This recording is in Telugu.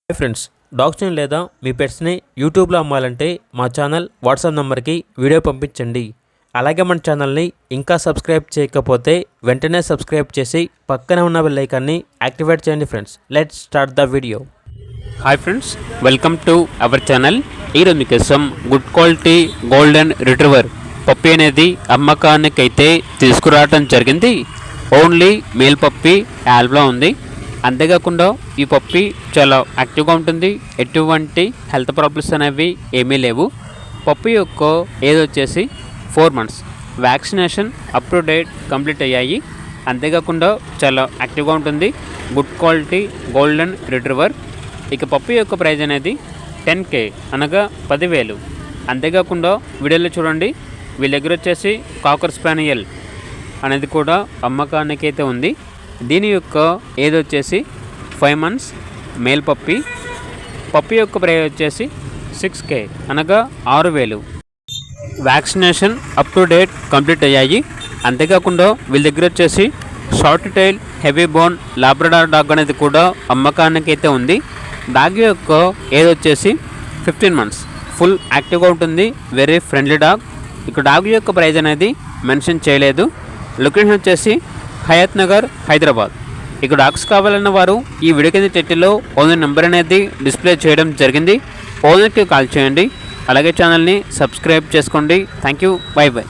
హాయ్ ఫ్రెండ్స్, డాగ్స్ని లేదా మీ పెట్స్ని యూట్యూబ్లో అమ్మాలంటే మా ఛానల్ వాట్సాప్ నెంబర్కి వీడియో పంపించండి. అలాగే మన ఛానల్ని ఇంకా సబ్స్క్రైబ్ చేయకపోతే వెంటనే సబ్స్క్రైబ్ చేసి పక్కనే ఉన్న బెల్ ఐకాన్ని యాక్టివేట్ చేయండి. Friends, let's start the video. Hi friends, welcome to our channel. ఈరోజు మీకోసం గుడ్ క్వాలిటీ గోల్డెన్ రిట్రీవర్ పప్పి అనేది అమ్మకానికి అయితే తీసుకురావడం జరిగింది. ఓన్లీ మేల్ పప్పి యాల్బ్లో ఉంది. అంతేకాకుండా ఈ పప్పి చాలా యాక్టివ్గా ఉంటుంది. ఎటువంటి హెల్త్ ప్రాబ్లమ్స్ అనేవి ఏమీ లేవు. పప్పి యొక్క ఏజ్ వచ్చేసి 4 months. Vaccination up to date complete అయ్యాయి. అంతేకాకుండా చాలా యాక్టివ్గా ఉంటుంది. Good quality golden retriever. ఇక పప్పి యొక్క ప్రైజ్ అనేది 10K అనగా 10,000. అంతేకాకుండా వీడియోలో చూడండి, వీళ్ళ దగ్గర వచ్చేసి కాకర్ స్పానియల్ అనేది కూడా అమ్మకానికి అయితే ఉంది. దీని యొక్క ఏజ్ వచ్చేసి 5 months మేల్ పప్పి. పప్పి యొక్క ప్రైజ్ వచ్చేసి 6K అనగా 6,000. Vaccination up to date complete అయ్యాయి. అంతేకాకుండా వీళ్ళ దగ్గర వచ్చేసి short tile heavy bone Labrador dog అనేది కూడా అమ్మకానికి అయితే ఉంది. డాగ్ యొక్క ఏజ్ వచ్చేసి 15 months. ఫుల్ యాక్టివ్గా ఉంటుంది. Very friendly dog. ఇక డాగ్ యొక్క ప్రైజ్ అనేది మెన్షన్ చేయలేదు. లొకేషన్ వచ్చేసి హయత్ నగర్, హైదరాబాద్. ఇక డాగ్స్ కావాలన్న వారు ఈ వీడియో కింద టైటిల్లో ఓనర్ నెంబర్ అనేది డిస్ప్లే చేయడం జరిగింది. ఓనర్కి కాల్ చేయండి. అలాగే ఛానల్ని సబ్స్క్రైబ్ చేసుకోండి. Thank you. By by.